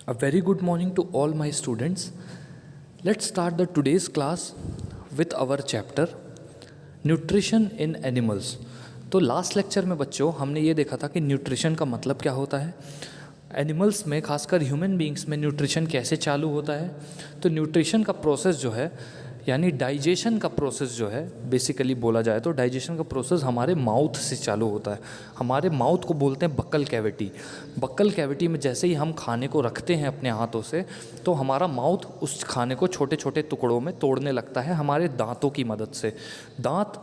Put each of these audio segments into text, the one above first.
A very good morning to all my students. Let's start the today's class with our chapter nutrition in animals. तो last lecture में बच्चों हमने ये देखा था कि न्यूट्रिशन का मतलब क्या होता है, एनिमल्स में खासकर ह्यूमन बीइंग्स में न्यूट्रिशन कैसे चालू होता है। तो न्यूट्रिशन का प्रोसेस जो है यानी डाइजेशन का प्रोसेस जो है, बेसिकली बोला जाए तो डाइजेशन का प्रोसेस हमारे माउथ से चालू होता है। हमारे माउथ को बोलते हैं बक्कल कैविटी। बक्कल कैविटी में जैसे ही हम खाने को रखते हैं अपने हाथों से, तो हमारा माउथ उस खाने को छोटे छोटे टुकड़ों में तोड़ने लगता है हमारे दांतों की मदद से। दांत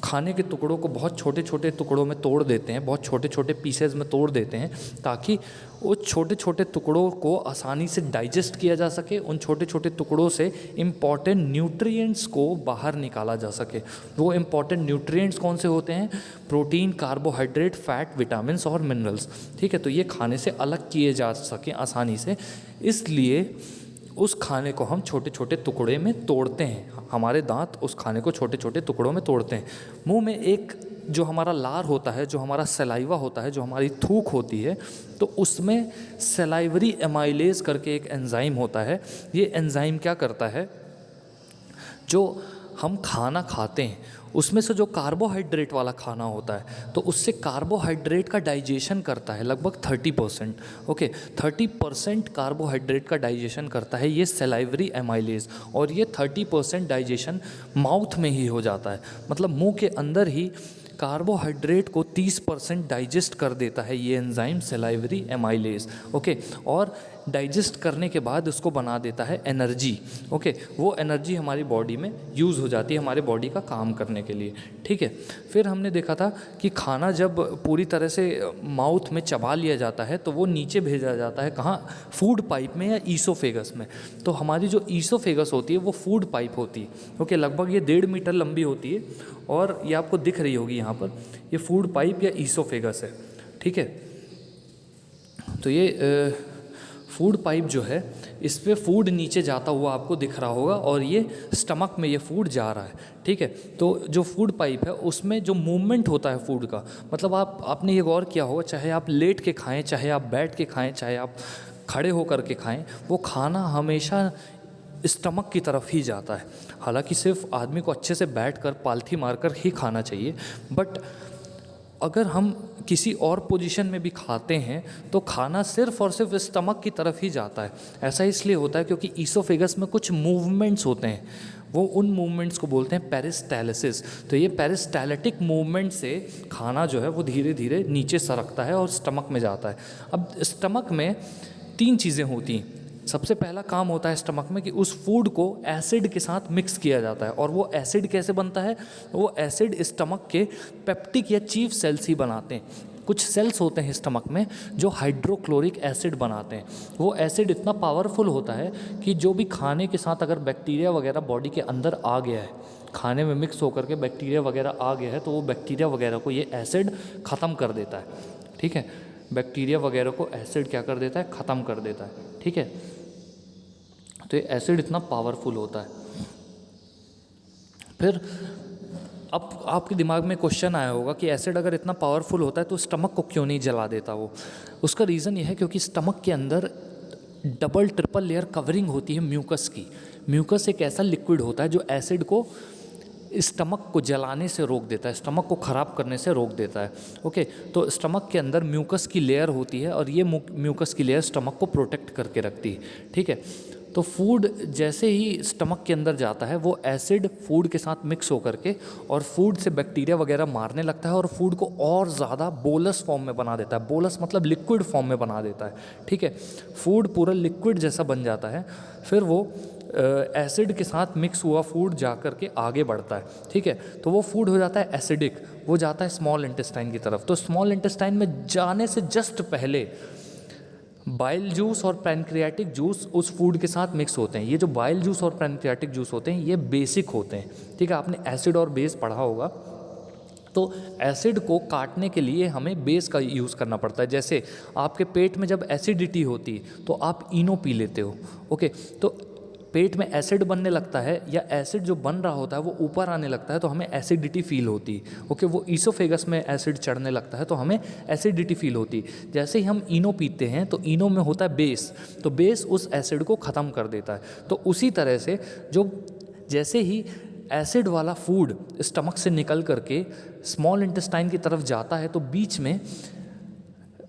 खाने के टुकड़ों को बहुत छोटे छोटे टुकड़ों में तोड़ देते हैं, बहुत छोटे छोटे पीसेज में तोड़ देते हैं, ताकि उस छोटे छोटे टुकड़ों को आसानी से डाइजेस्ट किया जा सके। उन छोटे छोटे टुकड़ों से इम्पॉर्टेंट न्यूट्रिएंट्स को बाहर निकाला जा सके। वो इम्पॉर्टेंट न्यूट्रिएंट्स कौन से होते हैं? प्रोटीन, कार्बोहाइड्रेट, फैट, विटामिन्स और मिनरल्स। ठीक है, तो ये खाने से अलग किए जा सकें आसानी से, इसलिए उस खाने को हम छोटे छोटे टुकड़े में तोड़ते हैं। हमारे दांत उस खाने को छोटे छोटे टुकड़ों में तोड़ते हैं। मुंह में एक जो हमारा लार होता है, जो हमारा सलाइवा होता है, जो हमारी थूक होती है, तो उसमें सलाइवरी एमाइलेज करके एक एंजाइम होता है। ये एंजाइम क्या करता है, जो हम खाना खाते हैं उसमें से जो कार्बोहाइड्रेट वाला खाना होता है, तो उससे कार्बोहाइड्रेट का डाइजेशन करता है लगभग 30%। ओके, 30% कार्बोहाइड्रेट का डाइजेशन करता है ये सलाइवरी एमाइलेज, और ये 30% डाइजेशन माउथ में ही हो जाता है। मतलब मुंह के अंदर ही कार्बोहाइड्रेट को 30% डाइजेस्ट कर देता है ये एंजाइम सलाइवरी एमाइलेज। ओके, और डाइजेस्ट करने के बाद उसको बना देता है एनर्जी। ओके, वो एनर्जी हमारी बॉडी में यूज़ हो जाती है हमारे बॉडी का काम करने के लिए। ठीक है, फिर हमने देखा था कि खाना जब पूरी तरह से माउथ में चबा लिया जाता है तो वो नीचे भेजा जाता है, कहाँ? फूड पाइप में या ईसोफेगस में। तो हमारी जो ईसोफेगस होती है वो फूड पाइप होती है। ओके, लगभग ये 1.5 मीटर लंबी होती है, और ये आपको दिख रही होगी यहाँ पर, ये फूड पाइप या ईसोफेगस है। ठीक है, तो ये फूड पाइप जो है, इस पे फूड नीचे जाता हुआ आपको दिख रहा होगा, और ये स्टमक में ये फूड जा रहा है। ठीक है, तो जो फूड पाइप है उसमें जो मूवमेंट होता है फूड का, मतलब आपने ये गौर किया होगा, चाहे आप लेट के खाएं, चाहे आप बैठ के खाएं, चाहे आप खड़े होकर के खाएं, वो खाना हमेशा स्टमक की तरफ ही जाता है। हालांकि सिर्फ आदमी को अच्छे से बैठकर पालथी मारकर ही खाना चाहिए, बट अगर हम किसी और पोजीशन में भी खाते हैं तो खाना सिर्फ और सिर्फ स्टमक की तरफ ही जाता है। ऐसा इसलिए होता है क्योंकि ईसोफेगस में कुछ मूवमेंट्स होते हैं, वो उन मूवमेंट्स को बोलते हैं पेरिस्टालिसिस। तो ये पेरिस्टालिटिक मूवमेंट से खाना जो है वो धीरे धीरे नीचे सरकता है और स्टमक में जाता है। अब स्टमक में 3 चीज़ें होती हैं। सबसे पहला काम होता है स्टमक में कि उस फूड को एसिड के साथ मिक्स किया जाता है, और वो एसिड कैसे बनता है? वो एसिड स्टमक के पेप्टिक या चीफ सेल्स ही बनाते हैं। कुछ सेल्स होते हैं स्टमक में जो हाइड्रोक्लोरिक एसिड बनाते हैं। वो एसिड इतना पावरफुल होता है कि जो भी खाने के साथ अगर बैक्टीरिया वगैरह बॉडी के अंदर आ गया है, खाने में मिक्स होकर के बैक्टीरिया वगैरह आ गया है, तो वो बैक्टीरिया वगैरह को ये एसिड ख़त्म कर देता है। ठीक है, बैक्टीरिया वगैरह को एसिड क्या कर देता है? ख़त्म कर देता है। ठीक है, तो ये एसिड इतना पावरफुल होता है। फिर अब आपके दिमाग में क्वेश्चन आया होगा कि एसिड अगर इतना पावरफुल होता है तो स्टमक को क्यों नहीं जला देता वो? उसका रीज़न ये है क्योंकि स्टमक के अंदर डबल ट्रिपल लेयर कवरिंग होती है म्यूकस की। म्यूकस एक ऐसा लिक्विड होता है जो एसिड को स्टमक को जलाने से रोक देता है, स्टमक को ख़राब करने से रोक देता है। ओके, तो स्टमक के अंदर म्यूकस की लेयर होती है, और ये म्यूकस की लेयर स्टमक को प्रोटेक्ट करके रखती है। ठीक है, तो फूड जैसे ही स्टमक के अंदर जाता है, वो एसिड फूड के साथ मिक्स होकर के और फूड से बैक्टीरिया वगैरह मारने लगता है, और फूड को और ज़्यादा बोलस फॉर्म में बना देता है। बोलस मतलब लिक्विड फॉर्म में बना देता है। ठीक है, फूड पूरा लिक्विड जैसा बन जाता है। फिर वो एसिड के साथ मिक्स हुआ फूड जा कर के आगे बढ़ता है। ठीक है, तो वो फूड हो जाता है एसिडिक, वो जाता है स्मॉल इंटेस्टाइन की तरफ। तो स्मॉल इंटेस्टाइन में जाने से जस्ट पहले बाइल जूस और पैनक्रियाटिक जूस उस फूड के साथ मिक्स होते हैं। ये जो बाइल जूस और पैनक्रियाटिक जूस होते हैं ये बेसिक होते हैं। ठीक है, आपने एसिड और बेस पढ़ा होगा। तो एसिड को काटने के लिए हमें बेस का यूज़ करना पड़ता है। जैसे आपके पेट में जब एसिडिटी होती है तो आप इनो पी लेते हो। ओके, तो पेट में एसिड बनने लगता है या एसिड जो बन रहा होता है वो ऊपर आने लगता है तो हमें एसिडिटी फील होती है। ओके, वो ईसोफेगस में एसिड चढ़ने लगता है तो हमें एसिडिटी फील होती है। जैसे ही हम इनो पीते हैं तो इनो में होता है बेस, तो बेस उस एसिड को ख़त्म कर देता है। तो उसी तरह से जैसे ही एसिड वाला फूड स्टमक से निकल करके स्मॉल इंटेस्टाइन की तरफ जाता है तो बीच में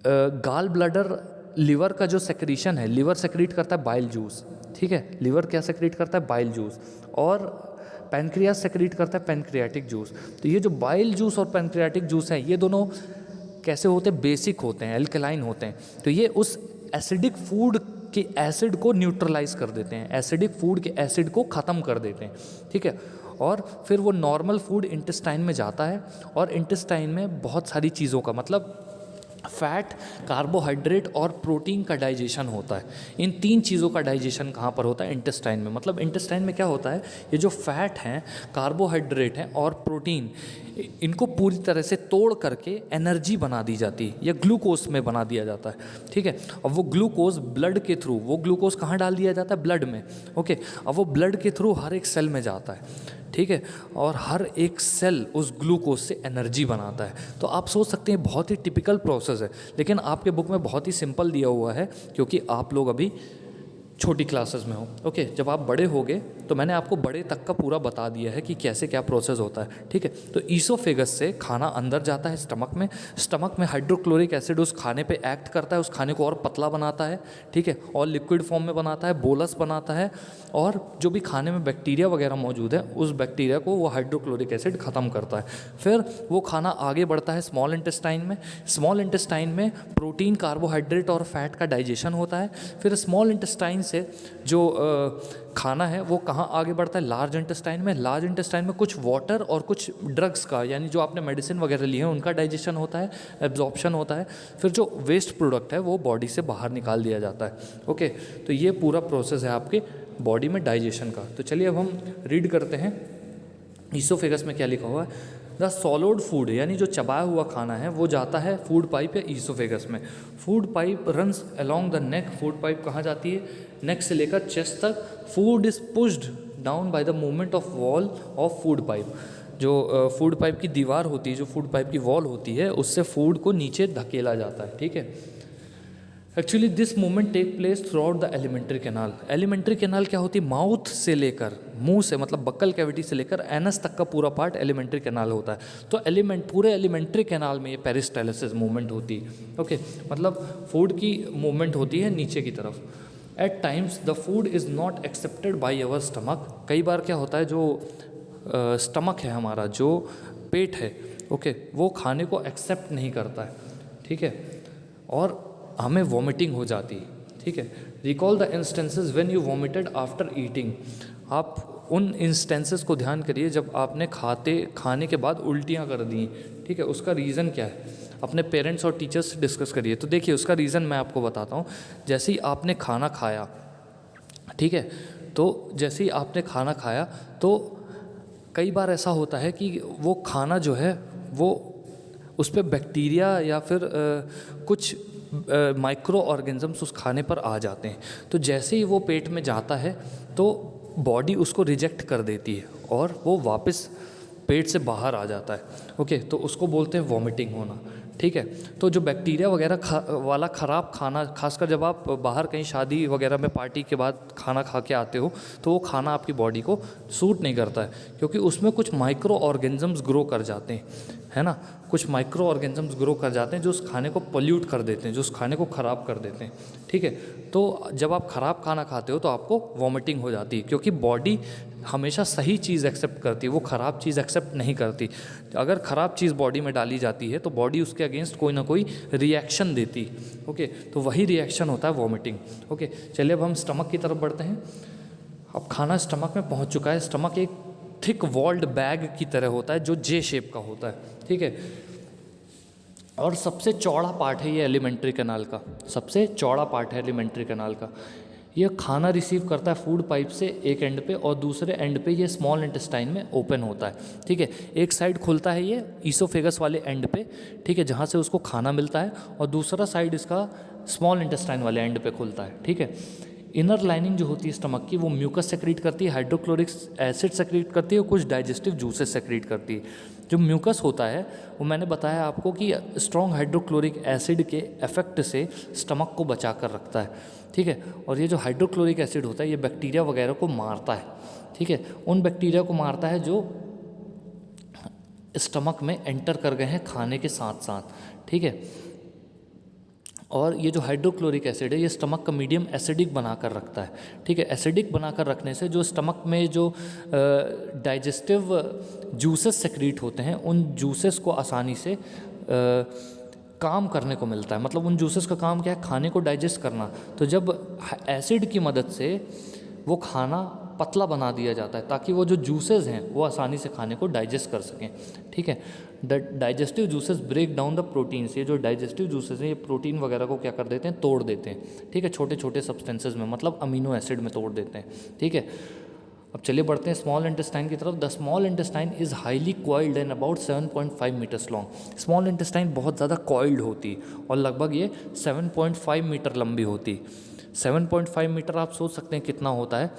गाल ब्लडर लिवर का जो सेक्रीशन है, लिवर सेक्रीट करता है बाइल जूस, ठीक है, लिवर क्या सेक्रीट करता है, बाइल जूस, और पैनक्रियास सेक्रीट करता है पैनक्रियाटिक जूस। तो ये जो बाइल जूस और पैनक्रियाटिक जूस है ये दोनों कैसे होते हैं, बेसिक होते हैं, एल्कलाइन होते हैं। तो ये उस एसिडिक फूड के एसिड को न्यूट्रलाइज कर देते हैं, एसिडिक फूड के एसिड को ख़त्म कर देते हैं, ठीक है। और फिर वो नॉर्मल फूड इंटेस्टाइन में जाता है और इंटेस्टाइन में बहुत सारी चीज़ों का मतलब फैट, कार्बोहाइड्रेट और प्रोटीन का डाइजेशन होता है। इन 3 चीज़ों का डाइजेशन कहाँ पर होता है, इंटेस्टाइन में। मतलब इंटेस्टाइन में क्या होता है, ये जो फैट हैं, कार्बोहाइड्रेट हैं और प्रोटीन, इनको पूरी तरह से तोड़ करके एनर्जी बना दी जाती है या ग्लूकोज में बना दिया जाता है, ठीक है। अब वो ग्लूकोज ब्लड के थ्रू, वो ग्लूकोज कहाँ डाल दिया जाता है, ब्लड में, ओके। अब वो ब्लड के थ्रू हर एक सेल में जाता है, ठीक है, और हर एक सेल उस ग्लूकोज से एनर्जी बनाता है। तो आप सोच सकते हैं बहुत ही टिपिकल प्रोसेस है, लेकिन आपके बुक में बहुत ही सिंपल दिया हुआ है क्योंकि आप लोग अभी छोटी क्लासेस में हो, ओके। जब आप बड़े होगे तो मैंने आपको बड़े तक का पूरा बता दिया है कि कैसे क्या प्रोसेस होता है, ठीक है। तो ईसोफेगस से खाना अंदर जाता है स्टमक में हाइड्रोक्लोरिक एसिड उस खाने पे एक्ट करता है, उस खाने को और पतला बनाता है, ठीक है, और लिक्विड फॉर्म में बनाता है, बोलस बनाता है, और जो भी खाने में बैक्टीरिया वगैरह मौजूद है उस बैक्टीरिया को वो हाइड्रोक्लोरिक एसिड ख़त्म करता है। फिर वो खाना आगे बढ़ता है स्मॉल इंटेस्टाइन में प्रोटीन, कार्बोहाइड्रेट और फैट का डाइजेशन होता है। फिर स्मॉल इंटेस्टाइन से जो खाना है वो कहाँ आगे बढ़ता है, लार्ज इंटेस्टाइन में कुछ वाटर और कुछ ड्रग्स का, यानी जो आपने मेडिसिन वगैरह लिए हैं उनका डाइजेशन होता है, एब्जॉर्प्शन होता है। फिर जो वेस्ट प्रोडक्ट है वो बॉडी से बाहर निकाल दिया जाता है, ओके। तो ये पूरा प्रोसेस है आपके बॉडी में डाइजेशन का। तो चलिए अब हम रीड करते हैं ईसोफेगस में क्या लिखा हुआ है। द सॉलिड फूड, यानी जो चबाया हुआ खाना है वो जाता है फूड पाइप या ईसोफेगस में। Food pipe runs along the neck, food pipe कहाँ जाती है, नेक से लेकर चेस्ट तक। Food is pushed down by the movement of wall of food pipe, जो फूड पाइप की दीवार होती है, जो फूड पाइप की वॉल होती है, उससे फूड को नीचे धकेला जाता है, ठीक है। Actually this movement take place throughout the elementary canal. Elementary canal क्या होती है, माउथ से लेकर, मुंह से मतलब बक्कल कैविटी से लेकर एनस तक का पूरा पार्ट एलिमेंट्री कैनाल होता है। तो पूरे एलिमेंट्री कैनाल में ये पेरिस्टाइलिसिस मूवमेंट होती है, ओके। मतलब फूड की मूवमेंट होती है नीचे की तरफ। At times the food is not accepted by our stomach. कई बार क्या होता है, जो स्टमक है हमारा, जो पेट है, ओके, वो खाने को एक्सेप्ट नहीं करता है, ठीक है, और हमें वॉमिटिंग हो जाती है, ठीक है। Recall the instances when you vomited after eating. आप उन इंस्टेंसेस को ध्यान करिए जब आपने खाने के बाद उल्टियाँ कर दी, ठीक है, उसका रीज़न क्या है, अपने पेरेंट्स और टीचर्स से डिस्कस करिए। तो देखिए उसका रीज़न मैं आपको बताता हूँ। जैसे ही आपने खाना खाया, ठीक है, तो जैसे ही आपने खाना खाया तो कई बार ऐसा होता है कि वो खाना जो है वो उस पर बैक्टीरिया या फिर कुछ माइक्रो ऑर्गेनिजम्स उस खाने पर आ जाते हैं। तो जैसे ही वो पेट में जाता है तो बॉडी उसको रिजेक्ट कर देती है और वो वापस पेट से बाहर आ जाता है, ओके। तो उसको बोलते हैं वॉमिटिंग होना, ठीक है। तो जो बैक्टीरिया वगैरह वाला ख़राब खाना, खासकर जब आप बाहर कहीं शादी वगैरह में पार्टी के बाद खाना खा के आते हो तो वो खाना आपकी बॉडी को सूट नहीं करता है, क्योंकि उसमें कुछ माइक्रो ऑर्गेनिजम्स ग्रो कर जाते हैं, है ना। कुछ माइक्रो ऑर्गेनिजम्स ग्रो कर जाते हैं जो उस खाने को पोल्यूट कर देते हैं, जो उस खाने को ख़राब कर देते हैं, ठीक है। तो जब आप ख़राब खाना खाते हो तो आपको वॉमिटिंग हो जाती है, क्योंकि बॉडी हमेशा सही चीज़ एक्सेप्ट करती है, वो ख़राब चीज़ एक्सेप्ट नहीं करती। अगर ख़राब चीज़ बॉडी में डाली जाती है तो बॉडी उसके अगेंस्ट कोई ना कोई रिएक्शन देती, ओके। तो वही रिएक्शन होता है वॉमिटिंग, ओके। चलिए अब हम स्टमक की तरफ बढ़ते हैं। अब खाना स्टमक में पहुंच चुका है। स्टमक एक थिक वॉल्ड बैग की तरह होता है जो जे शेप का होता है, ठीक है, और सबसे चौड़ा पार्ट है ये एलिमेंट्री कैनाल का, सबसे चौड़ा पार्ट है एलिमेंट्री कैनाल का। ये खाना रिसीव करता है फूड पाइप से एक एंड पे, और दूसरे एंड पे ये स्मॉल इंटेस्टाइन में ओपन होता है, ठीक है। एक साइड खुलता है ये ईसोफेगस वाले एंड पे, ठीक है, जहाँ से उसको खाना मिलता है, और दूसरा साइड इसका स्मॉल इंटेस्टाइन वाले एंड पे खुलता है, ठीक है। इनर लाइनिंग जो होती है स्टमक की वो म्यूकस सेक्रेट करती है, हाइड्रोक्लोरिक एसिड सेक्रेट करती है और कुछ डाइजेस्टिव जूसेस सेक्रेट करती है। जो म्यूकस होता है वो मैंने बताया आपको कि स्ट्रॉन्ग हाइड्रोक्लोरिक एसिड के इफेक्ट से स्टमक को बचा कर रखता है, ठीक है। और ये जो हाइड्रोक्लोरिक एसिड होता है ये बैक्टीरिया वगैरह को मारता है, ठीक है। उन बैक्टीरिया को मारता है जो स्टमक में एंटर कर गए हैं खाने के साथ साथ, ठीक है। और ये जो हाइड्रोक्लोरिक एसिड है ये स्टमक का मीडियम एसिडिक बना कर रखता है, ठीक है। एसिडिक बना कर रखने से जो स्टमक में जो डाइजेस्टिव जूसेस सेक्रीट होते हैं उन जूसेस को आसानी से काम करने को मिलता है। मतलब उन जूसेस का काम क्या है, खाने को डाइजेस्ट करना। तो जब एसिड की मदद से वो खाना पतला बना दिया जाता है ताकि वो जो जूसेस हैं वो आसानी से खाने को डाइजेस्ट कर सकें, ठीक है। Digestive juices break down the proteins. ये जो डाइजेस्टिव जूसेस हैं ये प्रोटीन वगैरह को क्या कर देते हैं, तोड़ देते हैं, ठीक है, छोटे छोटे सब्सटेंसेस में, मतलब अमीनो एसिड में तोड़ देते हैं, ठीक है। अब चलिए बढ़ते हैं स्मॉल इंटेस्टाइन की तरफ। The small intestine is highly coiled and about 7.5 metres long. Small intestine बहुत ज़्यादा कॉइल्ड होती और लगभग ये 7.5 मीटर लंबी होती। 7.5 मीटर आप सोच सकते हैं कितना होता है,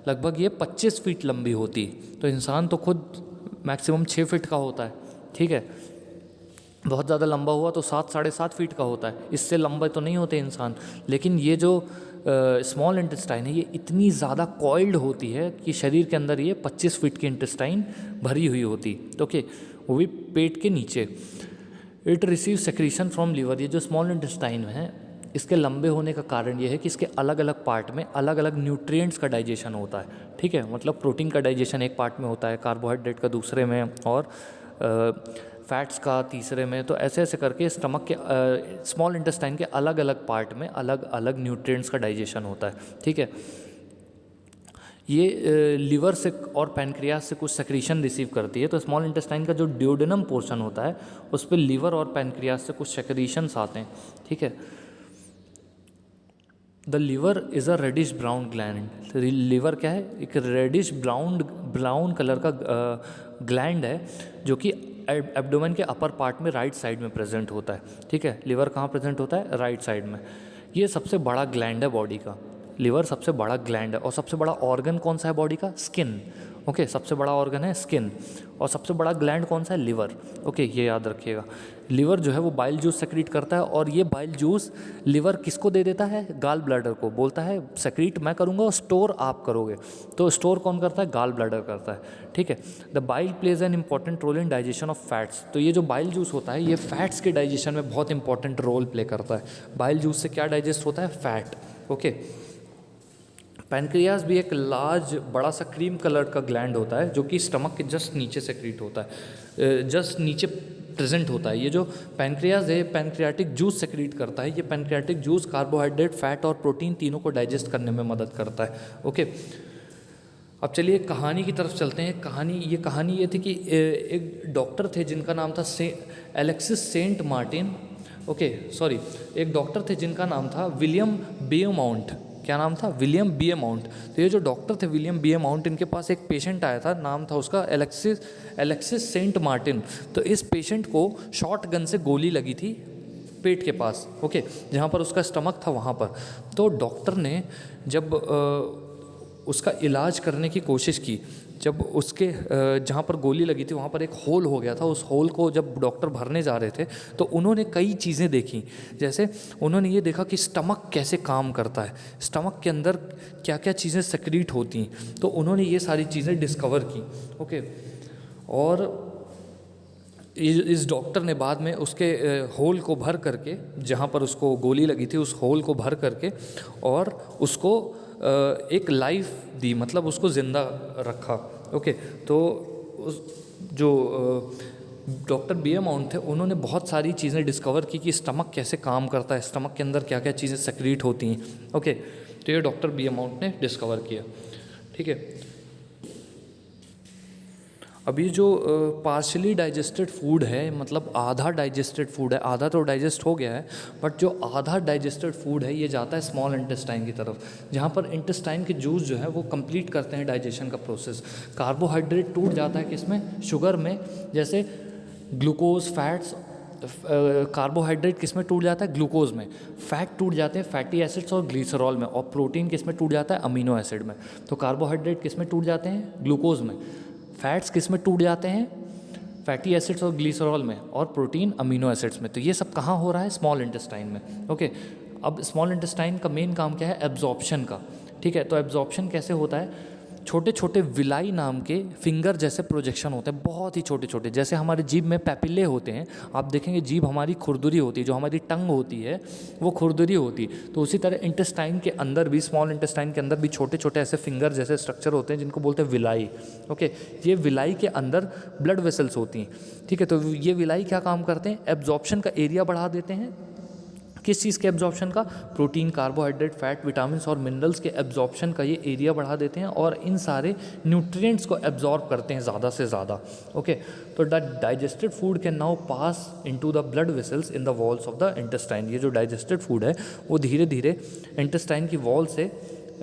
लगभग ये 25 फीट लंबी होती। तो इंसान तो खुद मैक्सिमम 6 फीट का होता है, ठीक है। बहुत ज़्यादा लंबा हुआ तो 7-7.5 फीट का होता है, इससे लंबे तो नहीं होते इंसान। लेकिन ये जो स्मॉल इंटेस्टाइन है ये इतनी ज़्यादा कॉइल्ड होती है कि शरीर के अंदर ये 25 फीट की इंटेस्टाइन भरी हुई होती, ओके, वो भी पेट के नीचे। It receive secretion from liver. ये जो स्मॉल इंटेस्टाइन है इसके लंबे होने का कारण ये है कि इसके अलग अलग पार्ट में अलग अलग न्यूट्रिएंट्स का डाइजेशन होता है, ठीक है। मतलब प्रोटीन का डाइजेशन एक पार्ट में होता है, कार्बोहाइड्रेट का दूसरे में और फैट्स का तीसरे में। तो ऐसे ऐसे करके स्टमक के स्मॉल इंटेस्टाइन के अलग अलग पार्ट में अलग अलग न्यूट्रिएंट्स का डाइजेशन होता है, ठीक है। ये लीवर से और पैनक्रियास से कुछ सेक्रीशन रिसीव करती है। तो स्मॉल इंटेस्टाइन का जो ड्यूडेनम पोर्शन होता है उस पर लीवर और पैनक्रियास से कुछ सेक्रीशंस आते हैं, ठीक है। The liver is a reddish brown gland. Liver क्या है, एक रेडिश ब्राउन कलर का ग्लैंड है जो कि एब्डोमेन के अपर पार्ट में राइट साइड में प्रेजेंट होता है, ठीक है। लीवर कहाँ प्रेजेंट होता है, राइट साइड में। ये सबसे बड़ा ग्लैंड है बॉडी का, लीवर सबसे बड़ा ग्लैंड है। और सबसे बड़ा ऑर्गन कौन सा है बॉडी का, स्किन, ओके। सबसे बड़ा ऑर्गन है स्किन और सबसे बड़ा ग्लैंड कौन सा है, लिवर, ओके, ये याद रखिएगा। लिवर जो है वो बाइल जूस सेक्रीट करता है और ये बाइल जूस लिवर किसको दे देता है, गाल ब्लैडर को। बोलता है सेक्रीट मैं करूँगा और स्टोर आप करोगे। तो स्टोर कौन करता है, गाल ब्लैडर करता है, ठीक है। The bile plays an important role in digestion of fats. तो ये जो बाइल जूस होता है ये फैट्स के डाइजेशन में बहुत इंपॉर्टेंट रोल प्ले करता है। बाइल जूस से क्या डाइजेस्ट होता है, फैट, ओके। पैनक्रियास भी एक लार्ज बड़ा सा क्रीम कलर का ग्लैंड होता है जो कि स्टमक के जस्ट नीचे सेक्रीट होता है, जस्ट नीचे प्रेजेंट होता है। ये जो पैनक्रियास है पैनक्रियाटिक जूस सेक्रीट करता है। ये पैनक्रियाटिक जूस कार्बोहाइड्रेट, फैट और प्रोटीन तीनों को डाइजेस्ट करने में मदद करता है, ओके। अब चलिए कहानी की तरफ चलते हैं। कहानी ये थी कि एक डॉक्टर थे जिनका नाम था Alexis Saint Martin, okay, sorry, एक डॉक्टर थे जिनका नाम था विलियम बियमाउंट। क्या नाम था, विलियम बियमाउंट। तो ये जो डॉक्टर थे विलियम बियमाउंट, इनके पास एक पेशेंट आया था, नाम था उसका एलेक्सिस सेंट मार्टिन। तो इस पेशेंट को शॉट गन से गोली लगी थी पेट के पास, ओके, जहाँ पर उसका स्टमक था वहाँ पर। तो डॉक्टर ने जब उसका इलाज करने की कोशिश की, जब उसके जहाँ पर गोली लगी थी वहाँ पर एक होल हो गया था। उस होल को जब डॉक्टर भरने जा रहे थे तो उन्होंने कई चीज़ें देखी। जैसे उन्होंने ये देखा कि स्टमक कैसे काम करता है, स्टमक के अंदर क्या क्या चीज़ें सेक्रीट होती हैं। तो उन्होंने ये सारी चीज़ें डिस्कवर की, ओके। और इस डॉक्टर ने बाद में उसके होल को भर करके, जहाँ पर उसको गोली लगी थी उस होल को भर करके और उसको एक लाइफ दी, मतलब उसको ज़िंदा रखा, ओके। तो उस जो डॉक्टर बियमाउंट थे उन्होंने बहुत सारी चीज़ें डिस्कवर की कि स्टमक कैसे काम करता है, स्टमक के अंदर क्या क्या चीज़ें सेक्रीट होती हैं, ओके। तो ये डॉक्टर बियमाउंट ने डिस्कवर किया, ठीक है। अभी जो पार्शली डाइजेस्टेड फूड है, मतलब आधा डाइजेस्टेड फूड है, आधा तो डाइजेस्ट हो गया है, बट जो आधा डाइजेस्टेड फूड है ये जाता है स्मॉल इंटेस्टाइन की तरफ, जहाँ पर इंटेस्टाइन के जूस जो है वो कंप्लीट करते हैं डाइजेशन का प्रोसेस। कार्बोहाइड्रेट टूट जाता है किसमें, शुगर में, जैसे ग्लूकोज, फैट्स कार्बोहाइड्रेट किस में टूट जाता है? ग्लूकोज में। फैट टूट जाते हैं फैटी एसिड्स और ग्लिसरॉल में। और प्रोटीन किस में टूट जाता है? अमीनो एसिड में। तो कार्बोहाइड्रेट किस में टूट जाते हैं? ग्लूकोज में। फैट्स किस में टूट जाते हैं? फैटी एसिड्स और ग्लिसरॉल में। और प्रोटीन अमीनो एसिड्स में। तो ये सब कहाँ हो रहा है? स्मॉल इंटेस्टाइन में। ओके, अब स्मॉल इंटेस्टाइन का मेन काम क्या है? एब्जॉर्प्शन का। ठीक है, तो एब्जॉर्प्शन कैसे होता है? छोटे छोटे विलाई नाम के फिंगर जैसे प्रोजेक्शन होते हैं, बहुत ही छोटे छोटे। जैसे हमारे जीभ में पैपिले होते हैं, आप देखेंगे जीभ हमारी खुरदुरी होती है, जो हमारी टंग होती है वो खुरदुरी होती है। तो उसी तरह इंटेस्टाइन के अंदर भी, स्मॉल इंटेस्टाइन के अंदर भी छोटे छोटे ऐसे फिंगर जैसे स्ट्रक्चर होते हैं जिनको बोलते हैं विलाई। ओके, ये विलाई के अंदर ब्लड वेसल्स होती हैं। ठीक है, तो ये विलाई क्या काम करते हैं? एब्जॉर्प्शन का एरिया बढ़ा देते हैं। किस चीज़ के एब्जॉर्प्शन का? प्रोटीन, कार्बोहाइड्रेट, फैट, विटामिन्स और मिनरल्स के एब्जॉर्प्शन का ये एरिया बढ़ा देते हैं और इन सारे न्यूट्रिएंट्स को एब्जॉर्ब करते हैं ज़्यादा से ज़्यादा। ओके, तो the digested food can now pass into the blood vessels in the walls of the intestine. ये जो डाइजेस्टेड फूड है वो धीरे धीरे इंटेस्टाइन की वॉल से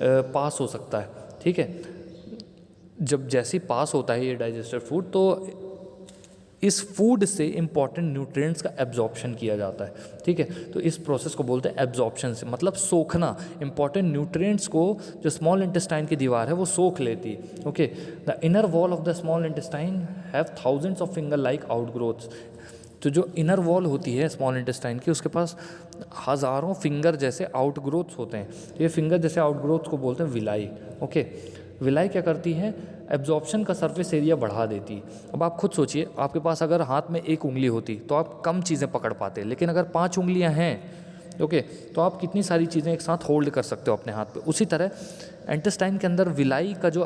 पास हो सकता है। ठीक है, जब जैसे ही पास होता है ये डाइजेस्टेड फूड, तो इस फूड से इंपॉर्टेंट न्यूट्रिएंट्स का एब्जॉर्प्शन किया जाता है। ठीक है, तो इस प्रोसेस को बोलते हैं एब्जॉर्प्शन से, मतलब सोखना। इंपॉर्टेंट न्यूट्रिएंट्स को जो स्मॉल इंटेस्टाइन की दीवार है वो सोख लेती है। Okay, the inner wall of the small intestine have thousands of finger like outgrowths. तो जो इनर वॉल होती है स्मॉल इंटेस्टाइन की, उसके पास हज़ारों फिंगर जैसे आउटग्रोथ्स होते हैं। ये फिंगर जैसे आउटग्रोथ्स को बोलते हैं विलाई। ओके, विलाई क्या करती है? एब्जॉर्प्शन का सरफेस एरिया बढ़ा देती है। अब आप खुद सोचिए, आपके पास अगर हाथ में एक उंगली होती तो आप कम चीज़ें पकड़ पाते, लेकिन अगर 5 उंगलियां हैं, ओके, तो आप कितनी सारी चीज़ें एक साथ होल्ड कर सकते हो अपने हाथ पे। उसी तरह इंटेस्टाइन के अंदर विलाई का जो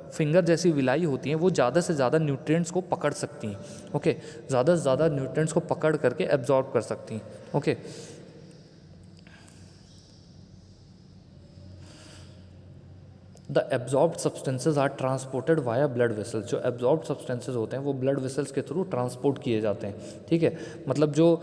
फिंगर जैसी विलाई होती हैं वो ज़्यादा से ज़्यादा न्यूट्रिएंट्स को पकड़ सकती हैं। ओके, ज़्यादा से ज़्यादा न्यूट्रिएंट्स को पकड़ करके एब्जॉर्ब कर सकती हैं। Okay, the absorbed substances are transported via blood vessels. जो एब्जॉर्ब्ड सब्सटेंसेज होते हैं वो ब्लड वेसल्स के थ्रू ट्रांसपोर्ट किए जाते हैं। ठीक है, मतलब जो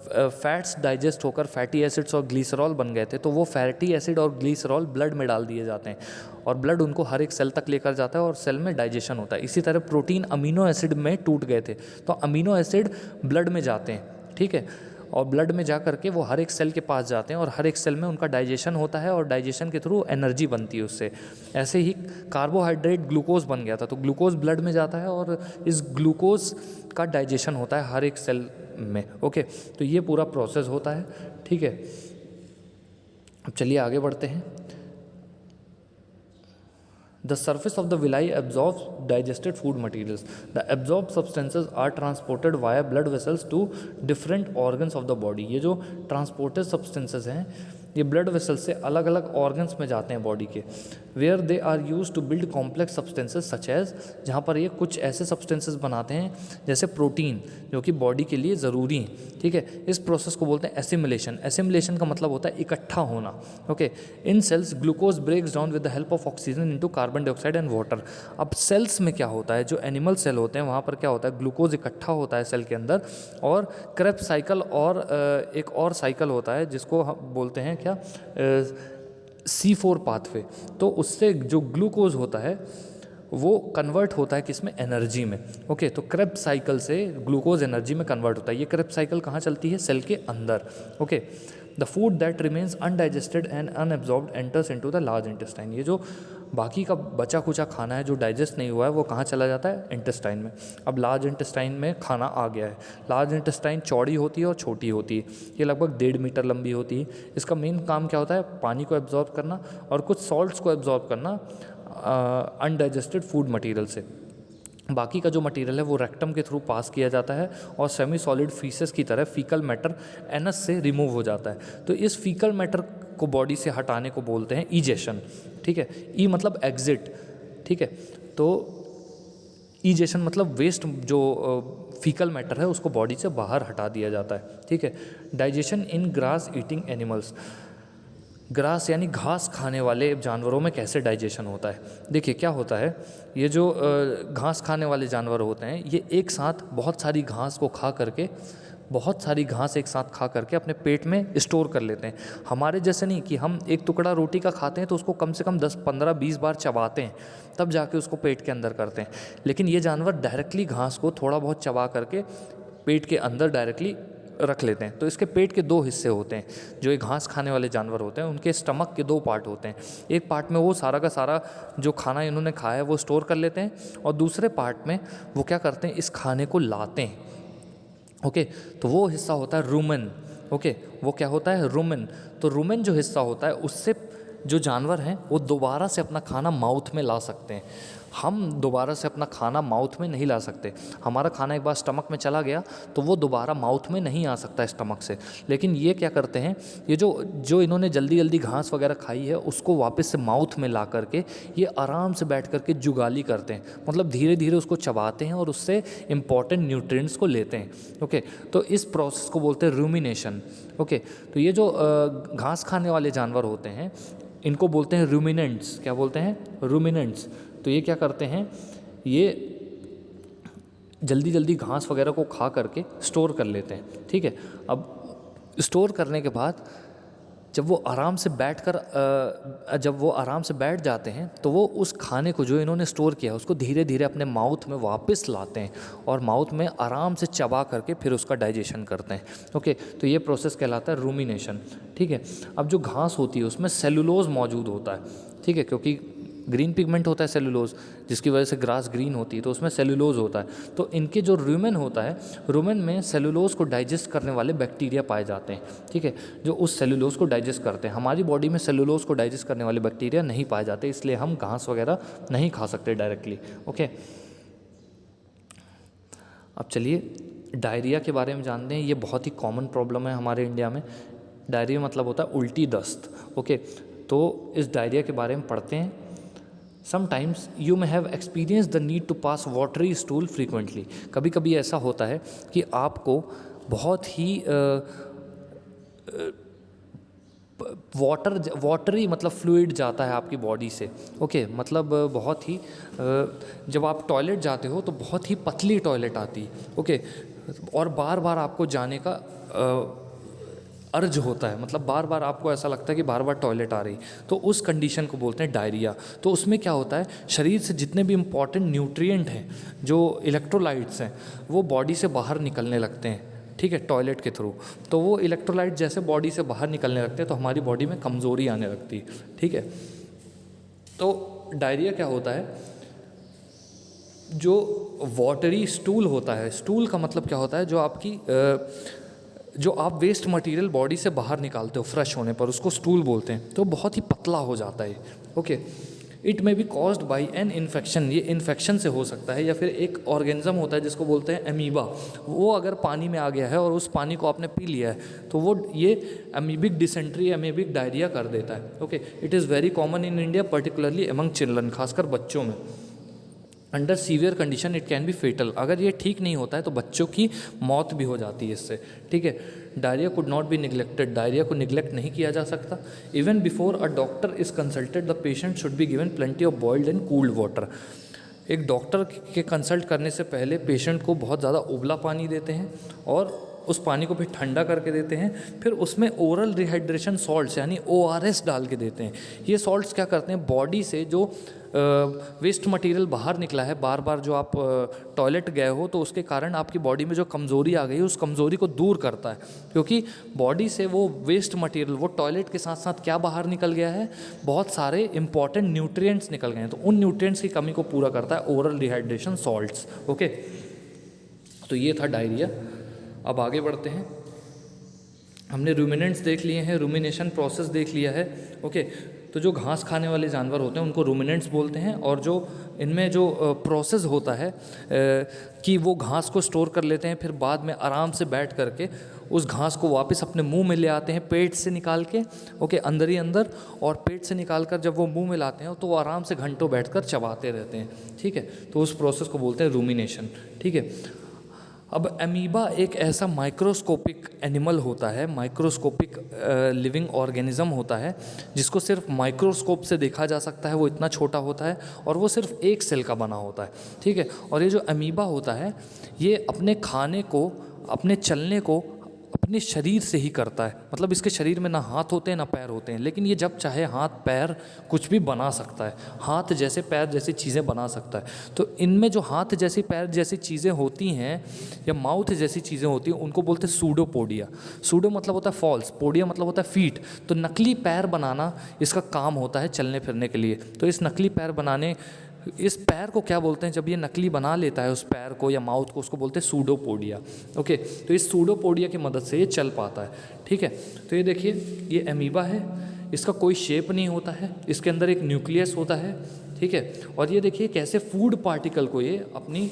फैट्स डाइजेस्ट होकर फैटी एसिड्स और ग्लीसरॉल बन गए थे, तो वो फैटी एसिड और ग्लीसरॉल ब्लड में डाल दिए जाते हैं और ब्लड उनको हर एक सेल तक लेकर जाता है और सेल में डाइजेशन होता है। इसी तरह प्रोटीन अमीनो एसिड में टूट गए थे, तो अमीनो एसिड ब्लड में जाते हैं। ठीक है, और ब्लड में जा करके वो हर एक सेल के पास जाते हैं और हर एक सेल में उनका डाइजेशन होता है और डाइजेशन के थ्रू एनर्जी बनती है उससे। ऐसे ही कार्बोहाइड्रेट ग्लूकोज बन गया था, तो ग्लूकोज ब्लड में जाता है और इस ग्लूकोज का डाइजेशन होता है हर एक सेल में। ओके, तो ये पूरा प्रोसेस होता है। ठीक है, अब चलिए आगे बढ़ते हैं। The surface of the villi absorbs digested food materials. The absorbed substances are transported via blood vessels to different organs of the body. ये जो transported substances हैं ये ब्लड वेसल्स से अलग अलग ऑर्गन्स में जाते हैं बॉडी के, where they are use to build complex substances such as, जहाँ पर ये कुछ ऐसे सब्सटेंसेज बनाते हैं जैसे प्रोटीन जो कि बॉडी के लिए ज़रूरी हैं। ठीक है, इस प्रोसेस को बोलते हैं एसिमिलेशन। एसिमिलेशन का मतलब होता है इकट्ठा होना। Okay, in cells glucose breaks down with the help of oxygen into carbon dioxide and water. अब सेल्स में क्या होता है, जो एनिमल सेल होते हैं वहाँ पर क्या होता है, ग्लूकोज इकट्ठा होता है सेल के अंदर और क्रेब्स साइकिल और एक और साइकिल होता है जिसको हम बोलते हैं क्या, C4 पाथवे। तो उससे जो ग्लूकोज होता है वो कन्वर्ट होता है किसमें, एनर्जी में। ओके, तो क्रेब्स साइकिल से ग्लूकोज एनर्जी में कन्वर्ट होता है। ये क्रेब्स साइकिल कहाँ चलती है, सेल के अंदर। Okay, the food that remains undigested and unabsorbed enters into the large intestine. ये जो बाकी का बचा कुचा खाना है जो डाइजेस्ट नहीं हुआ है वो कहाँ चला जाता है, इंटेस्टाइन में। अब लार्ज इंटेस्टाइन में खाना आ गया है। लार्ज इंटेस्टाइन चौड़ी होती है और छोटी होती है, ये लगभग 1.5 मीटर लंबी होती है। इसका मेन काम क्या होता है, पानी को एब्जॉर्ब करना और कुछ सॉल्ट्स को एब्जॉर्ब करना अनडाइजेस्टेड फूड मटेरियल से। बाकी का जो मटेरियल है वो रेक्टम के थ्रू पास किया जाता है और सेमी सॉलिड फीसेस की तरह फीकल मैटर एनस से रिमूव हो जाता है। तो इस फीकल मैटर को बॉडी से हटाने को बोलते हैं ईजेशन। ठीक है, ई मतलब एग्जिट। ठीक है, तो ईजेशन मतलब वेस्ट जो फीकल मैटर है उसको बॉडी से बाहर हटा दिया जाता है। ठीक है, डाइजेशन इन ग्रास ईटिंग एनिमल्स। ग्रास यानी घास खाने वाले जानवरों में कैसे डाइजेशन होता है, देखिए क्या होता है। ये जो घास खाने वाले जानवर होते हैं ये एक साथ बहुत सारी घास को खा करके, बहुत सारी घास एक साथ खा करके अपने पेट में स्टोर कर लेते हैं। हमारे जैसे नहीं कि हम एक टुकड़ा रोटी का खाते हैं तो उसको कम से कम 10, 15, 20 बार चबाते हैं तब जाके उसको पेट के अंदर करते हैं। लेकिन ये जानवर डायरेक्टली घास को थोड़ा बहुत चबा करके पेट के अंदर डायरेक्टली रख लेते हैं। तो इसके पेट के दो हिस्से होते हैं। जो ये घास खाने वाले जानवर होते हैं उनके स्टमक के दो पार्ट होते हैं। एक पार्ट में वो सारा का सारा जो खाना इन्होंने खाया है वो स्टोर कर लेते हैं, और दूसरे पार्ट में वो क्या करते हैं, इस खाने को लाते हैं। ओके, तो वो हिस्सा होता है रूमेन। ओके, वो क्या होता है, रूमेन। तो रूमेन जो हिस्सा होता है उससे जो जानवर हैं वो दोबारा से अपना खाना माउथ में ला सकते हैं। हम दोबारा से अपना खाना माउथ में नहीं ला सकते। हमारा खाना एक बार स्टमक में चला गया तो वो दोबारा माउथ में नहीं आ सकता स्टमक से। लेकिन ये क्या करते हैं, ये जो इन्होंने जल्दी जल्दी घास वगैरह खाई है उसको वापस से माउथ में ला करके ये आराम से बैठ करके जुगाली करते हैं, मतलब धीरे धीरे उसको चबाते हैं और उससे इम्पॉर्टेंट न्यूट्रिएंट्स को लेते हैं। ओके, तो इस प्रोसेस को बोलते हैं रूमिनेशन। ओके, तो ये जो घास खाने वाले जानवर होते हैं इनको बोलते हैं रूमिनेंट्स। क्या बोलते हैं, रूमिनेंट्स। तो ये क्या करते हैं, ये जल्दी जल्दी घास वगैरह को खा करके स्टोर कर लेते हैं। ठीक है, अब स्टोर करने के बाद जब वो आराम से बैठ जाते हैं तो वो उस खाने को जो इन्होंने स्टोर किया है उसको धीरे धीरे अपने माउथ में वापस लाते हैं और माउथ में आराम से चबा करके फिर उसका डाइजेशन करते हैं। ओके, तो ये प्रोसेस कहलाता है रूमिनेशन। ठीक है, अब जो घास होती है उसमें सेलुलोज मौजूद होता है। ठीक है, क्योंकि ग्रीन पिगमेंट होता है सेलुलोज, जिसकी वजह से ग्रास ग्रीन होती है, तो उसमें सेलुलोज होता है। तो इनके जो रूमेन होता है, रूमेन में सेलुलोज को डाइजेस्ट करने वाले बैक्टीरिया पाए जाते हैं। ठीक है, जो उस सेलुलोज को डाइजेस्ट करते हैं। हमारी बॉडी में सेलुलोज को डाइजेस्ट करने वाले बैक्टीरिया नहीं पाए जाते, इसलिए हम घास वगैरह नहीं खा सकते डायरेक्टली। ओके, अब चलिए डायरिया के बारे में जानते हैं। ये बहुत ही कॉमन प्रॉब्लम है हमारे इंडिया में। डायरिया मतलब होता है उल्टी दस्त। ओके, तो इस डायरिया के बारे में पढ़ते हैं। Sometimes you may have experienced the need to pass watery stool frequently। कभी कभी ऐसा होता है कि आपको बहुत ही वाटरी मतलब फ्लूइड जाता है आपकी बॉडी से। ओके, मतलब बहुत ही जब आप टॉयलेट जाते हो तो बहुत ही पतली टॉयलेट आती है। ओके, और बार बार आपको जाने का अर्ज होता है, मतलब बार बार आपको ऐसा लगता है कि बार बार टॉयलेट आ रही, तो उस कंडीशन को बोलते हैं डायरिया। तो उसमें क्या होता है, शरीर से जितने भी इम्पॉर्टेंट न्यूट्रिएंट हैं, जो इलेक्ट्रोलाइट्स हैं, वो बॉडी से बाहर निकलने लगते हैं। ठीक है, टॉयलेट के थ्रू। तो वो इलेक्ट्रोलाइट जैसे बॉडी से बाहर निकलने लगते हैं तो हमारी बॉडी में कमज़ोरी आने लगती है। ठीक है, तो डायरिया क्या होता है, जो वाटरी स्टूल होता है, स्टूल का मतलब क्या होता है, जो आप वेस्ट मटेरियल बॉडी से बाहर निकालते हो फ्रेश होने पर, उसको स्टूल बोलते हैं। तो बहुत ही पतला हो जाता है। Okay, it may be caused by an infection. ये इन्फेक्शन से हो सकता है, या फिर एक ऑर्गेनिज्म होता है जिसको बोलते हैं अमीबा। वो अगर पानी में आ गया है और उस पानी को आपने पी लिया है तो वो ये अमीबिक डिसेंट्री, अमीबिक डायरिया कर देता है। Okay, it is very common in India, particularly among children, खासकर बच्चों में। Under severe condition it can be fatal. अगर ये ठीक नहीं होता है तो बच्चों की मौत भी हो जाती है इससे। ठीक है, diarrhoea could not be neglected. Diarrhoea को निगलेक्ट नहीं किया जा सकता। Even before a doctor is consulted the patient should be given plenty of boiled and cooled water. एक डॉक्टर के कंसल्ट करने से पहले पेशेंट को बहुत ज़्यादा उबला पानी देते हैं और उस पानी को फिर ठंडा करके देते हैं। फिर उसमें ओरल रिहाइड्रेशन सॉल्ट्स यानी ORS डाल के देते हैं। ये सॉल्ट्स क्या करते हैं, बॉडी से जो वेस्ट मटेरियल बाहर निकला है, बार बार जो आप टॉयलेट गए हो तो उसके कारण आपकी बॉडी में जो कमज़ोरी आ गई है उस कमज़ोरी को दूर करता है। क्योंकि बॉडी से वो वेस्ट मटेरियल, वो टॉयलेट के साथ साथ क्या बाहर निकल गया है, बहुत सारे इंपॉर्टेंट न्यूट्रिएंट्स निकल गए हैं। तो उन न्यूट्रिएंट्स की कमी को पूरा करता है ओरल रिहाइड्रेशन सॉल्ट्स। ओके, तो ये था डायरिया। अब आगे बढ़ते हैं। हमने रूमिनेंट्स देख लिए हैं, रूमिनेशन प्रोसेस देख लिया है। ओके, तो जो घास खाने वाले जानवर होते हैं उनको रूमिनेंट्स बोलते हैं। और जो इनमें जो प्रोसेस होता है कि वो घास को स्टोर कर लेते हैं, फिर बाद में आराम से बैठ करके उस घास को वापस अपने मुंह में ले आते हैं पेट से निकाल के। ओके, अंदर ही अंदर, और पेट से निकाल कर जब वो मुंह में लाते हैं तो वो आराम से घंटों बैठकर चबाते रहते हैं। ठीक है, तो उस प्रोसेस को बोलते हैं रूमिनेशन। ठीक है, अब अमीबा एक ऐसा माइक्रोस्कोपिक एनिमल होता है, माइक्रोस्कोपिक लिविंग ऑर्गेनिज्म होता है जिसको सिर्फ माइक्रोस्कोप से देखा जा सकता है। वो इतना छोटा होता है और वो सिर्फ एक सेल का बना होता है। ठीक है, और ये जो अमीबा होता है ये अपने खाने को, अपने चलने को अपने शरीर से ही करता है, मतलब इसके शरीर में ना हाथ होते हैं ना पैर होते हैं, लेकिन ये जब चाहे हाथ पैर कुछ भी बना सकता है, हाथ जैसे पैर जैसी चीज़ें बना सकता है। तो इनमें जो हाथ जैसी पैर जैसी चीज़ें होती हैं या माउथ जैसी चीज़ें होती हैं उनको बोलते हैं सूडोपोडिया। सूडो मतलब होता है फॉल्स, पोडिया मतलब होता है फीट। तो नकली पैर बनाना इसका काम होता है चलने फिरने के लिए। तो इस नकली पैर बनाने, इस पैर को क्या बोलते हैं, जब ये नकली बना लेता है उस पैर को या माउथ को, उसको बोलते हैं सूडोपोडिया। ओके, तो इस सूडोपोडिया की मदद से ये चल पाता है। ठीक है, तो ये देखिए ये अमीबा है, इसका कोई शेप नहीं होता है, इसके अंदर एक न्यूक्लियस होता है। ठीक है, और ये देखिए कैसे फूड पार्टिकल को ये अपनी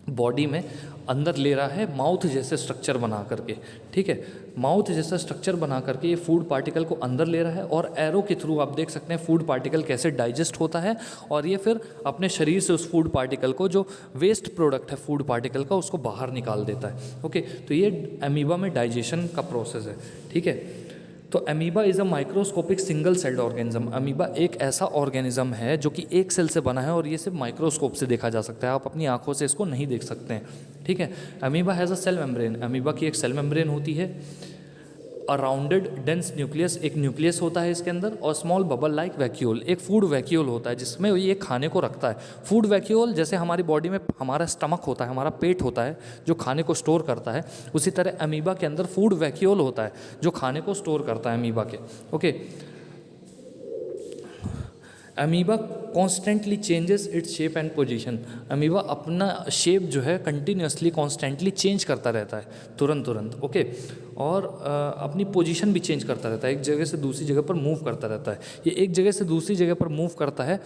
बॉडी में अंदर ले रहा है माउथ जैसे स्ट्रक्चर बना करके। ठीक है, माउथ जैसा स्ट्रक्चर बना करके ये फूड पार्टिकल को अंदर ले रहा है और एरो के थ्रू आप देख सकते हैं फूड पार्टिकल कैसे डाइजेस्ट होता है और ये फिर अपने शरीर से उस फूड पार्टिकल को, जो वेस्ट प्रोडक्ट है फूड पार्टिकल का, उसको बाहर निकाल देता है। ओके, तो ये अमीबा में डाइजेशन का प्रोसेस है। ठीक है, तो amoeba is a microscopic single celled organism. Amoeba एक ऐसा ऑर्गेनिज्म है जो कि एक सेल से बना है और ये सिर्फ माइक्रोस्कोप से देखा जा सकता है, आप अपनी आंखों से इसको नहीं देख सकते हैं। ठीक है, amoeba has a cell membrane. Amoeba की एक सेल मेम्ब्रेन होती है, अ राउंडेड डेंस न्यूक्लियस, एक न्यूक्लियस होता है इसके अंदर, और स्मॉल बबल लाइक वैक्यूल, एक फूड वैक्यूल होता है जिसमें ये खाने को रखता है। फूड वैक्यूल जैसे हमारी बॉडी में हमारा स्टमक होता है, हमारा पेट होता है जो खाने को स्टोर करता है, उसी तरह अमीबा के अंदर फूड वैक्यूल होता है जो खाने को स्टोर करता है अमीबा के। Okay, amoeba constantly changes its shape and position. Amoeba अपना शेप जो है कंटिन्यूसली कॉन्स्टेंटली चेंज करता रहता है, तुरंत। ओके, और अपनी पोजीशन भी चेंज करता रहता है, एक जगह से दूसरी जगह पर मूव करता रहता है। ये एक जगह से दूसरी जगह पर मूव करता है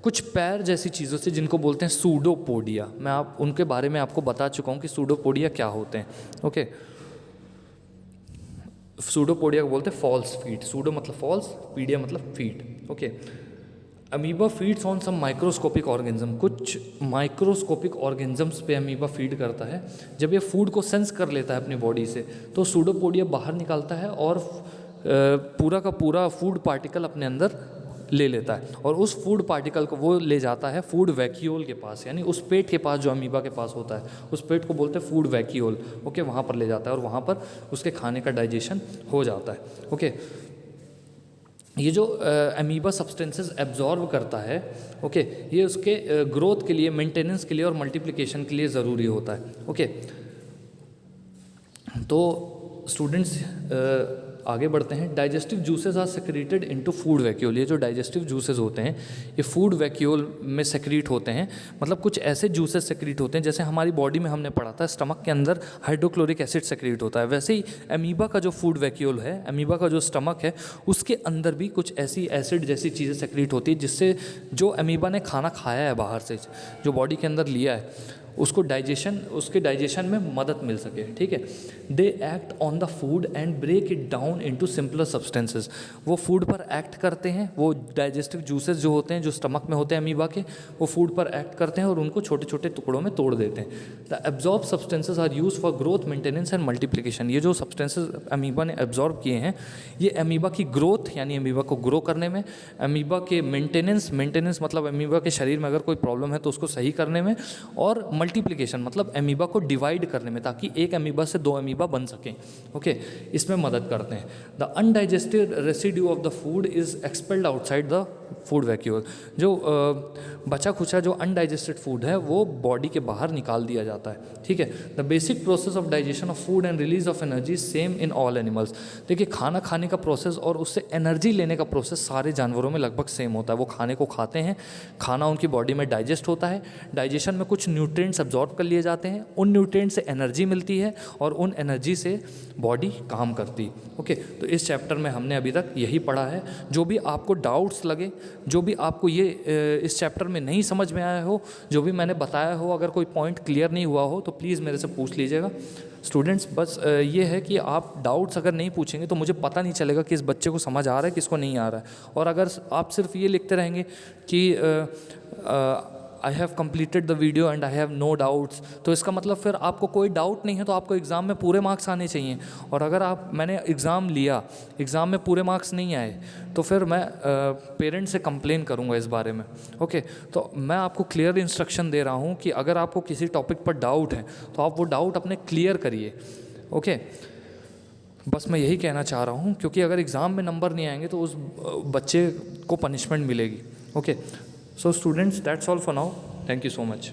कुछ पैर जैसी चीज़ों से जिनको बोलते हैं सूडोपोडिया। मैं उनके बारे में आपको बता चुका हूँ कि सूडोपोडिया क्या होते हैं। ओके, सूडोपोडिया को बोलते हैं फॉल्स फीट। सूडो मतलब फॉल्स, पीडिया मतलब feet. Okay, amoeba feeds on some microscopic organism. कुछ माइक्रोस्कोपिक ऑर्गेनिजम्स पे अमीबा फीड करता है। जब ये फूड को सेंस कर लेता है अपनी बॉडी से तो सूडोपोडिया बाहर निकालता है और पूरा का पूरा फूड पार्टिकल अपने अंदर ले लेता है और उस फूड पार्टिकल को वो ले जाता है फूड वैक्यूल के पास, यानी उस पेट के पास जो अमीबा के पास होता है, उस पेट को बोलते हैं फूड वैक्यूल। ओके, वहाँ पर ले जाता है और वहाँ पर उसके खाने का डाइजेशन हो जाता है। ओके, ये जो अमीबा सब्सटेंसेस एब्जॉर्ब करता है, ओके, ये उसके ग्रोथ के लिए, मेंटेनेंस के लिए और मल्टीप्लिकेशन के लिए ज़रूरी होता है। ओके, तो स्टूडेंट्स आगे बढ़ते हैं। Digestive juices are secreted into food vacuole. ये जो डाइजेस्टिव जूसेस होते हैं ये फूड वैक्यूल में सेक्रीट होते हैं, मतलब कुछ ऐसे जूसेस सेक्रीट होते हैं जैसे हमारी बॉडी में हमने पढ़ा था स्टमक के अंदर हाइड्रोक्लोरिक एसिड सेक्रीट होता है, वैसे ही अमीबा का जो फूड वैक्यूल है, अमीबा का जो स्टमक है, उसके अंदर भी कुछ ऐसी एसिड जैसी चीज़ें सेक्रीट होती है जिससे जो अमीबा ने खाना खाया है बाहर से, जो बॉडी के अंदर लिया है, उसको उसके डाइजेशन में मदद मिल सके। ठीक है, they act on the food and break it down into simpler substances. वो फूड पर एक्ट करते हैं, वो डाइजेस्टिव जूसेस जो होते हैं जो स्टमक में होते हैं अमीबा के, वो फूड पर एक्ट करते हैं और उनको छोटे छोटे टुकड़ों में तोड़ देते हैं। The absorb substances are use for growth, maintenance and multiplication. ये जो सब्सटेंसेस अमीबा ने एब्जॉर्ब किए हैं ये अमीबा की ग्रोथ यानी अमीबा को ग्रो करने में, अमीबा के मेंटेनेंस मतलब अमीबा के शरीर में अगर कोई प्रॉब्लम है तो उसको सही करने में, और मल्टीप्लिकेशन मतलब अमीबा को डिवाइड करने में ताकि एक अमीबा से दो अमीबा बन सकें। ओके, इसमें मदद करते हैं। The undigested residue of the food is expelled outside the food vacuole. जो बचा खुचा जो अनडाइजेस्टेड फूड है वो बॉडी के बाहर निकाल दिया जाता है। ठीक है, the basic process of digestion of food and release of energy same in all animals. देखिए, खाना खाने का प्रोसेस और उससे एनर्जी लेने का प्रोसेस सारे जानवरों में लगभग सेम होता है। वो खाने को खाते हैं, खाना उनकी बॉडी में डाइजेस्ट होता है, डाइजेशन में कुछ न्यूट्रिएंट्स अब्जॉर्ब कर लिए जाते हैं, उन न्यूट्रिएंट से एनर्जी मिलती है और उन एनर्जी से बॉडी काम करती है। ओके, तो इस चैप्टर में हमने अभी तक यही पढ़ा है। जो भी आपको डाउट्स लगे, जो भी आपको ये इस चैप्टर में नहीं समझ में आया हो, जो भी मैंने बताया हो, अगर कोई पॉइंट क्लियर नहीं हुआ हो तो प्लीज़ मेरे से पूछ लीजिएगा। स्टूडेंट्स, बस ये है कि आप डाउट्स अगर नहीं पूछेंगे तो मुझे पता नहीं चलेगा कि इस बच्चे को समझ आ रहा है, किसको नहीं आ रहा है। और अगर आप सिर्फ ये लिखते रहेंगे कि I have completed the video and I have no doubts, तो इसका मतलब फिर आपको कोई डाउट नहीं है तो आपको एग्ज़ाम में पूरे मार्क्स आने चाहिए। और अगर मैंने एग्ज़ाम लिया, एग्ज़ाम में पूरे मार्क्स नहीं आए तो फिर मैं पेरेंट्स से कंप्लेन करूंगा इस बारे में। ओके, तो मैं आपको क्लियर इंस्ट्रक्शन दे रहा हूं कि अगर आपको किसी टॉपिक पर डाउट है तो आप वो डाउट अपने क्लियर करिए। ओके, बस मैं यही कहना चाह रहा हूँ, क्योंकि अगर एग्ज़ाम में नंबर नहीं आएंगे तो उस बच्चे को पनिशमेंट मिलेगी। Okay, so students, that's all for now, thank you so much.